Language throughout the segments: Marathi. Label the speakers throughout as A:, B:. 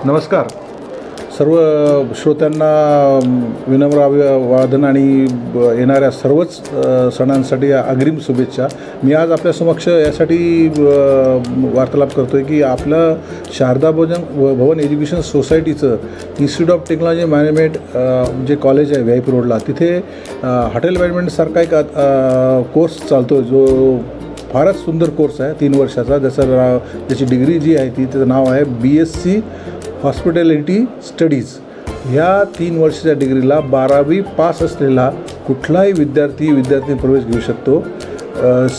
A: नमस्कार. सर्व श्रोत्यांना विनम्र अभिवादन आणि येणाऱ्या सर्वच सणांसाठी अग्रिम शुभेच्छा. मी आज आपल्या समक्ष यासाठी वार्तालाप करतो आहे की आपलं शारदा भवन एज्युकेशन सोसायटीचं इन्स्टिट्यूट ऑफ टेक्नॉलॉजी मॅनेजमेंट जे कॉलेज आहे VIP रोडला, तिथे हॉटेल मॅनेजमेंटसारखा एक कोर्स चालतो जो फारच सुंदर कोर्स आहे 3 वर्षाचा. त्याची डिग्री जी आहे त्याचं नाव आहे BSc हॉस्पिटॅलिटी स्टडीज. ह्या 3 वर्षाच्या डिग्रीला 12वी पास असलेला कुठलाही विद्यार्थी प्रवेश घेऊ शकतो.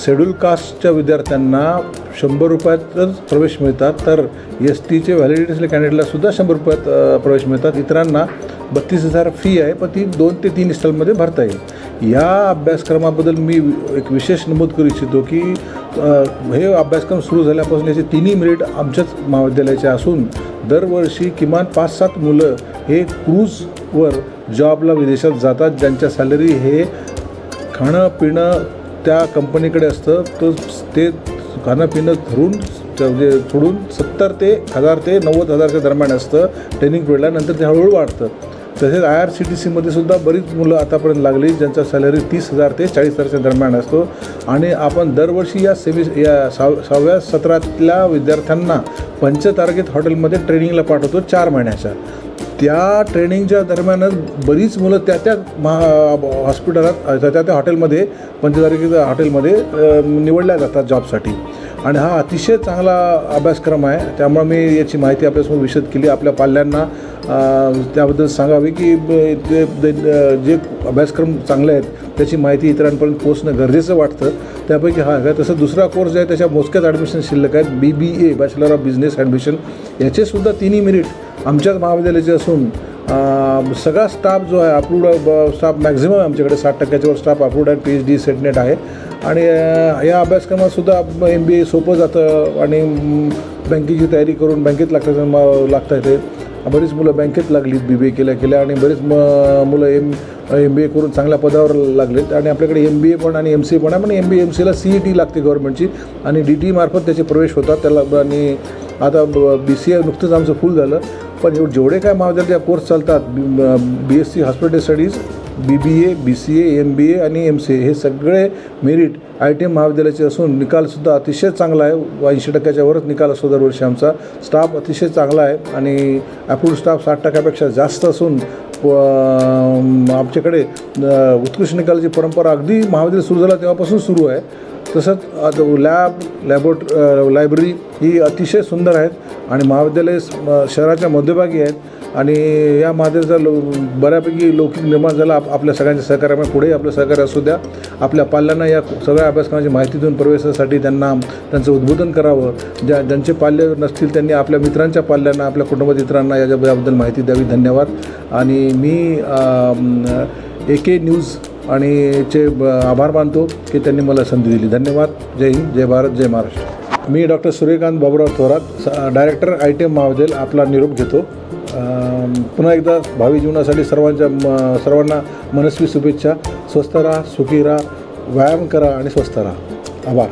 A: शेड्यूल कास्टच्या विद्यार्थ्यांना 100 रुपयातच प्रवेश मिळतात, तर STचे व्हॅलिडिटी असलेल्या कॅन्डिडेटलासुद्धा 100 रुपयात प्रवेश मिळतात. इतरांना 32,000 फी आहे, पण ती 2 ते 3 इन्स्टॉलमध्ये भरता येईल. या अभ्यासक्रमाबद्दल मी एक विशेष नमूद करू इच्छितो की हे अभ्यासक्रम सुरू झाल्यापासून याचे 3ही मेरिट आमच्याच महाविद्यालयाचे असून दरवर्षी किमान 5-7 मुलं हे क्रूजवर जॉबला विदेशात जातात, ज्यांच्या सॅलरी हे खाणं पिणं त्या कंपनीकडे असतं. ते खाणं पिणं सोडून 70 ते 1000 ते 90,000च्या दरम्यान असतं ट्रेनिंग पिरियडला. नंतर ते हळूहळू वाढतं. तसेच IRCTCमध्ये सुद्धा बरीच मुलं आतापर्यंत लागली ज्यांचा सॅलरी 30,000 ते 40,000च्या दरम्यान असतो. आणि आपण दरवर्षी या 6व्या सत्रातल्या विद्यार्थ्यांना पंचतारांकित हॉटेलमध्ये ट्रेनिंगला पाठवतो 4 महिन्याच्या. त्या ट्रेनिंगच्या दरम्यानच बरीच मुलं त्या हॉस्पिटलात त्या हॉटेलमध्ये पंचतारांकित हॉटेलमध्ये निवडल्या जातात जॉबसाठी. आणि हा अतिशय चांगला अभ्यासक्रम आहे. त्यामुळे मी याची माहिती आपल्यासमोर विशद केली. आपल्या पाल्यांना त्याबद्दल सांगावी की जे अभ्यासक्रम चांगले आहेत त्याची माहिती इतरांपर्यंत पोचणं गरजेचं वाटतं. त्यापैकी हा आहे. तसं दुसरा कोर्स जो आहे त्याच्या मोजक्याच ॲडमिशन शिल्लक आहेत. BBA bachelor of business admission. याचेसुद्धा 3ही मेरिट आमच्याच महाविद्यालयाचे असून सगळा स्टाफ जो आहे अप्रूव्ड स्टाफ मॅक्झिमम आमच्याकडे 60% वर स्टाफ अप्रूव्ड आहे. PhD सेटनेट आहे. आणि या अभ्यासक्रमातसुद्धा MBA सोपं जातं आणि बँकेची तयारी करून बँकेत लागता येते. बरीच मुलं बँकेत लागलीत BBA केल्या आणि बरीच मुलं MBA करून चांगल्या पदावर लागलेत. आणि आपल्याकडे MBA पण आणि MCA पण आहे. पण MBA MCAला CET लागते गव्हर्नमेंटची आणि DT मार्फत त्याचे प्रवेश होतात त्याला. आणि आता BCA नुकतंच आमचं फुल झालं. पण जेवढे काय महाविद्यालयाचे कोर्स चालतात BSc hospital studies, BBA, BCA, MBA आणि MCA हे सगळे मेरिट ITM महाविद्यालयाचे असून निकालसुद्धा अतिशय चांगला आहे. 80%च्या वरच निकाल असतो दरवर्षी. आमचा स्टाफ अतिशय चांगला आहे आणि अप्रूव्ड स्टाफ 60%पेक्षा जास्त असून आमच्याकडे उत्कृष्ट निकालाची परंपरा अगदी महाविद्यालय सुरू झाला तेव्हापासून सुरू आहे. तसंच लायब्ररी ही अतिशय सुंदर आहेत आणि महाविद्यालय शहराच्या मध्यभागी आहेत. आणि या महाविद्यालयाचा बऱ्यापैकी लौकिक निर्माण झाला आपल्या सगळ्यांच्या सहकार्यामुळे. पुढेही आपलं सहकार्य असू द्या. आपल्या पाल्यांना या सगळ्या अभ्यासक्रमाची माहिती देऊन प्रवेशासाठी त्यांचं उद्बोधन करावं. ज्यांचे पाल्य नसतील त्यांनी आपल्या मित्रांच्या पाल्यांना, आपल्या कुटुंबात इतरांना याबद्दल माहिती द्यावी. धन्यवाद. आणि मी AK न्यूज आणि चे आभार मानतो की त्यांनी मला संधी दिली. धन्यवाद. जय हिंद, जय भारत, जय महाराष्ट्र. मी doctor Suryakant Baburao Thorat, director ITM महाविद्यालय, आपला निरोप घेतो. पुन्हा एकदा भावी जीवनासाठी सर्वांना मनस्वी शुभेच्छा. स्वस्थ राहा, सुखी राहा, व्यायाम करा आणि स्वस्थ राहा. आभार.